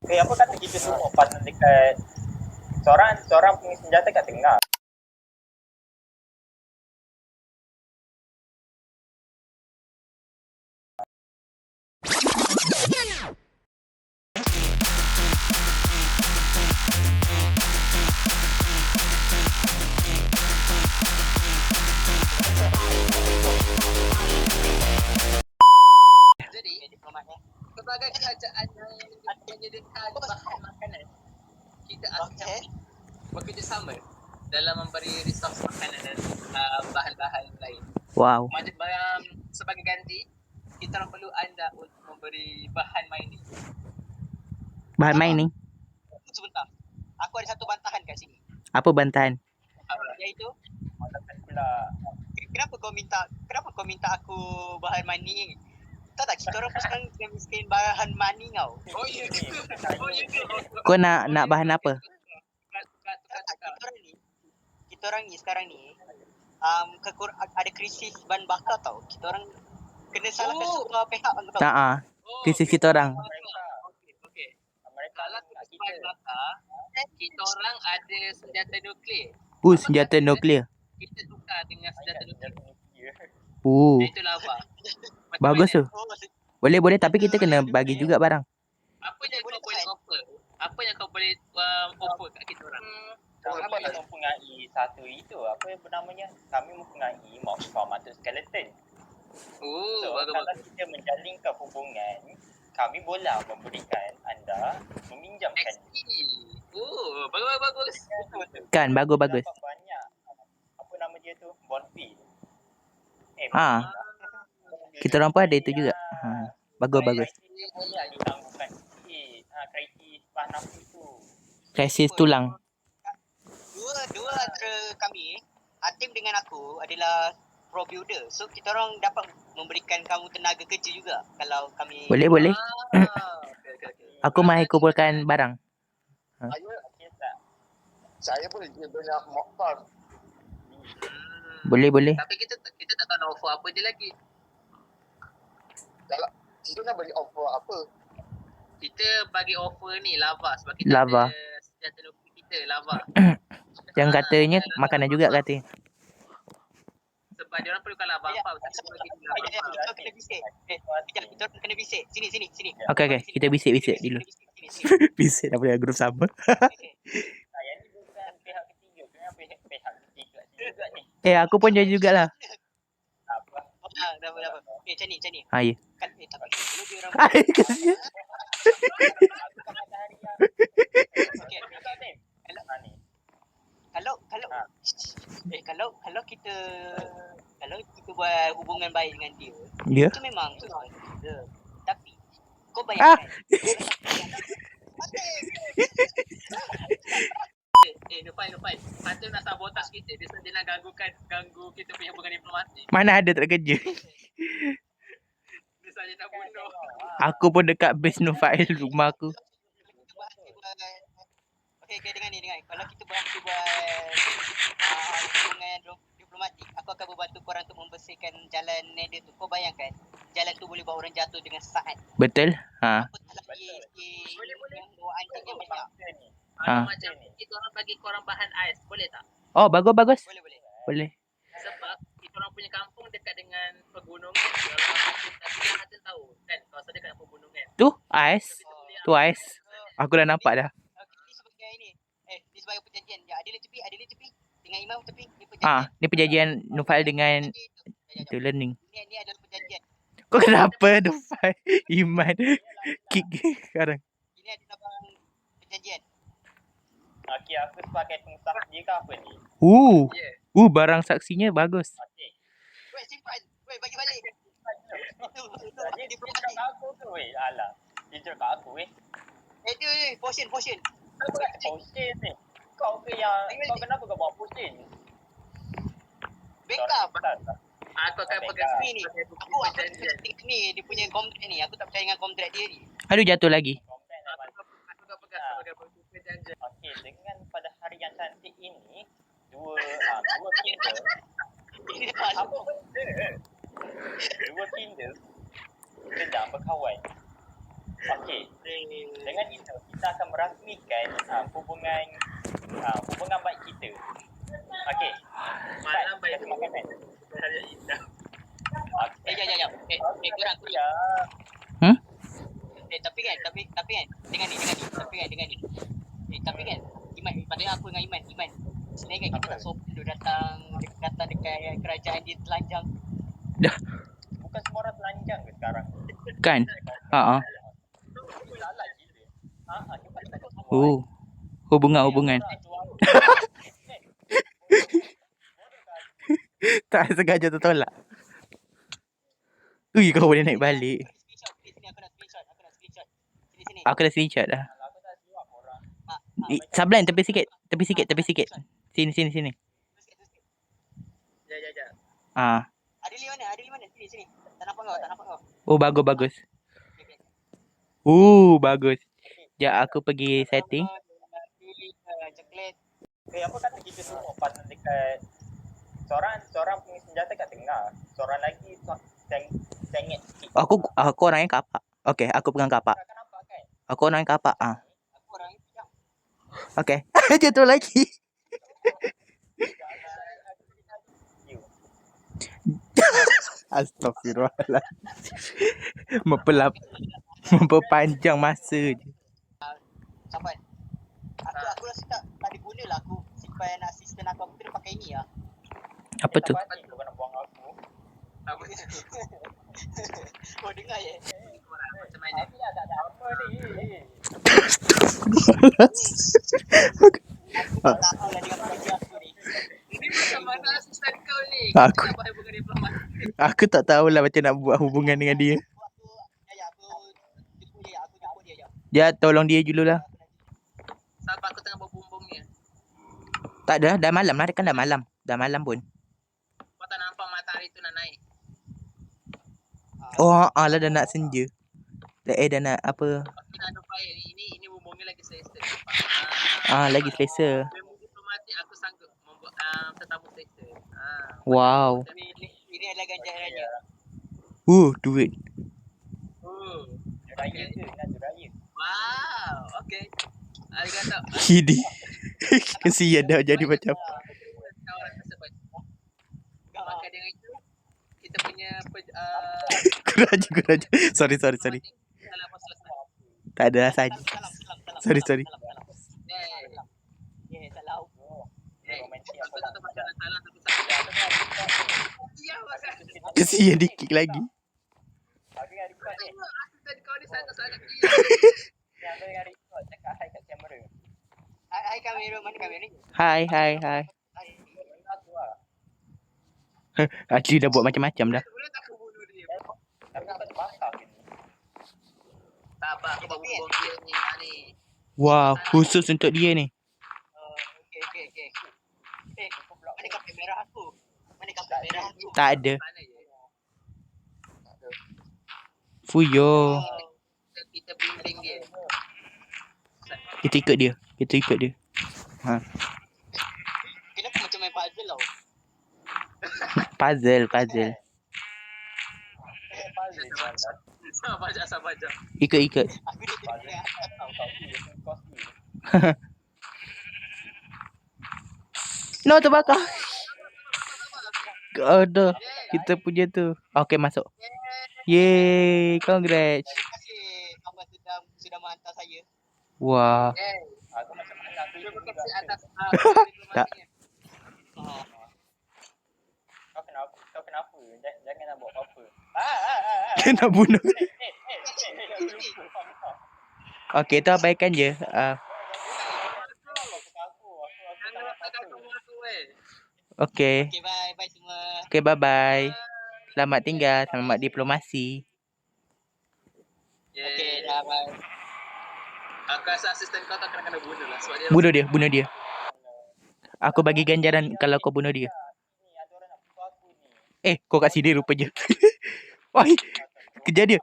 Okay, apa kata kita semua pasal dekat seorang punya senjata kat tengah. Jadi, sebagai kerajaan yang menyediakan bahan makanan, kita akan bekerjasama dalam memberi resource makanan dan bahan-bahan lain. Wow. Sebagai ganti, kita orang perlu anda untuk memberi bahan mining. Bahan mining? Sebentar. Aku ada satu bantahan kat sini. Apa bantahan? Iaitu, kenapa kau minta aku bahan mining? Tahu tak, kita orang pun sekarang miskin bahan mining tau. Oh ya ke? Kau nak bahan apa? Kita orang ni sekarang ni ada krisis bahan bakar tau. Kita orang kena salahkan semua pihak tau. Krisis kita orang. Okey. Kalau krisis bahan bakar, kita orang ada senjata nuklear. Senjata nuklear. Kita tukar dengan senjata nuklear. Itu lava. Bagus tu. Boleh tapi kita kena bagi juga barang. Apa yang kau boleh offer? Apa yang kau boleh offer kat kita orang? Kami mempunyai satu itu, apa yang bernamanya? Kami mempunyai mob farm atau skeleton. Kalau kita menjalinkan hubungan, kami boleh memberikan anda meminjamkan. Bagus. Kan, bagus. Banyak. Apa nama dia tu? Bonfield. Kita orang pun ada itu juga. Bagus. Boleh ditangguhkan sikit. Krisis bahan apa tu? Krisis tulang. Dua antara kami, Atim dengan aku adalah pro builder. So kita orang dapat memberikan kamu tenaga kerja juga kalau kami. Boleh. Okay. Aku mai kumpulkan barang. Saya boleh jual banyak mob farm. Boleh. Tapi kita tak tahu offer apa je lagi. Kalau kita nak bagi offer apa? Kita bagi offer ni lava sebab kita Lava. ada senjata nuklear kita lava. Yang katanya makanan juga katanya. Sebab dia orang perlukan lava apa? Kita bagi lava. Kita kena bisik. Kita kena bisik. Sini. Okey, kita bisik dulu. Bisik dah boleh grup sama. Saya ni bukan pihak ketiga. Kenapa pihak ketiga juga ni? Aku pun jadi jugalah. Apa? Dah. Macam ni. Ya. Tapi dulu dia orang. Kasihan. Kalau kita buat hubungan baik dengan dia, itu memang soal kita. Tapi kau bayangkan. Nufai. Patut nak sabotaj kita. Dia nak ganggu kita punya hubungan diplomatik. Mana ada tak kerja. Dia saja nak bunuh. Aku pun dekat base Nufail rumah aku. Okey, dengar ni. Kalau kita berhenti buat hubungan diplomatik, aku akan membantu korang untuk membersihkan jalan Nether tu. Kau bayangkan, jalan tu boleh buat orang jatuh dengan saat. Betul? Apa tak lagi yang bawa anjing yang banyak. Macam kita orang bagi korang bahan ais, boleh tak? Oh, bagus. Boleh. Sebab kita orang punya kampung dekat dengan pegunungan. Kalau kita tahu kan, kawasan dekat pegunungan. Tu ais. Aku dah nampak dah. Ini sebagai ini. Ini sebagai perjanjian. Adil tepi. Dengan Imam tepi. Ini perjanjian. Ni perjanjian Nufail dengan itu learning. Ini adalah perjanjian. Kau kenapa Nufail? Iman. Kick sekarang. Ini adalah perjanjian. Okey, aku sebagai pengusaha ke apa ni? Barang saksinya bagus. Okey. Weh, simpan. Weh, bagi balik. Dia cakap kat aku tu weh. Alah. Dia cakap kat aku weh. Dia potion. Potion ni. Kau kenapa kau bawa potion? Backup. Aku akan pegang ni. Aku ni dia punya kontrak ni. Aku tak percaya dengan kontrak dia ni. Aduh, jatuh lagi. Aku tak pegang sebagai perjanjian. Okey, dengan pada hari yang cantik ini, dua Kindle. Apa benda? Dua Kindle sedang berkawan. Okey. Dengan itu, kita akan merasmikan hubungan baik kita. Okey. Malam baik Kasih makanan. Hari indah. Okey. Korang. Ya. Tapi kan, dengan ni. Tapi kan, Iman, patutnya aku dengan Iman. Sebenarnya kan kita tak sopan tu datang dekat kerajaan dia telanjang. Bukan semua orang telanjang ke sekarang? Kan? Ha. Salah gila. Kita tak semua. Oh. Hubungan. Tak sengaja tertolak. Ui, kau boleh naik balik. Sini aku nak screenshot. Sini. Aku dah screenshot dah. Aku tak siap orang. Sablan, tepi sikit. Sini. Ya. Ah. Adili mana? Sini. Tak nampak kau. Oh, bagus. Okay. Bagus. Sekejap aku pergi setting. Coklat. Apa kata kita semua pasal dekat seorang punya senjata kat tengah. Seorang lagi sengit sikit. Aku orang yang kapak. Okey, aku pegang kapak. Kau akan nampak kan? Aku orang yang kapak. Aku orang yang pijak. Okey. Jatuh lagi. Astagfirullahaladzim. Memperpanjang masa je. Sampai. Aku rasa tak ada guna lah aku simpan asisten aku kena pakai ni lah. Apa tu? Kau kena buang aku. Apa ni? Oh dengar je. Macam mana? Tapi dah tak ada apa ni. Aku tak tahu lah dia kerja aku ni. Ini macam mana asisten kau ni? Aku- Kenapa dia bukan diplomat? Aku tak tahulah macam nak buat hubungan dengan dia. Aku jemput dia je. Ya, tolong dia dululah. Sampai aku tengah berbumbung ni. Tak ada, dah malam lah. Kan dah malam. Dah malam pun. Kau tak nampak matahari tu nak naik. Oh, lah dah nak senja. Dah nak apa? Aku nak ada fire ni. Ini bumbungnya lagi selesa. Lagi selesa. Ilmu diplomatik aku sanggup membuat tetamu selesa. Wow. Ini adalah ganjarannya. Duit. Juraya tu, nak juraya. Wow, okay. Arigato. Kini. Kesian dah jadi macam. Kawan tersebut. Maka dengan itu, kita punya Kurang je. Sorry. salah selesai. Tak ada lah saja. Sorry. Salah. Romantik Aku apa tak lah. tahu macam salah tapi salah. Ya, makan. Kesian dikit lagi. Aku dengan record ni. Aku tadi kau ni sangat-sangat gila. Aku dengan record cakap hi kat kamera. Hai kamera, mana kamera ni? Hai. Aku lah. Actually dah buat macam-macam dah. Boleh tak aku bunuh dia? Tapi kau terbakar ke ni? Tak apa, aku bawa bumbung dia ni. Ni. Wow, khusus untuk dia ni. Okay. Mana kapal merah aku? Tak ada. Mana je? Fuyo. Kita bimbing dia. Kita ikut dia. Kenapa macam main puzzle tau? Puzzle. Sabar je. Ikut. Aku dah tengok. No, terbakar. Aduh, kita punya tu. Okay, masuk. Yeay, congrats. Terima kasih abang sudah menghantar saya. Wah. Aku macam mana aku Terima ikut kasih juga. atas Tak. Kau kenapa? Jangan nak buat apa-apa. Kena bunuh. Aku lupa. Okay, tu abaikan je. Okay. Okay, bye semua. Okay, bye-bye. Selamat tinggal. Selamat diplomasi. Okay, dah bye. Aku rasa asisten kau tak kena bunuh lah sebab dia Bunuh dia. Aku bagi ganjaran kalau kau bunuh dia. Ni ada orang nak pukul aku ni. Kau kat sini rupanya. Wah, kejar dia.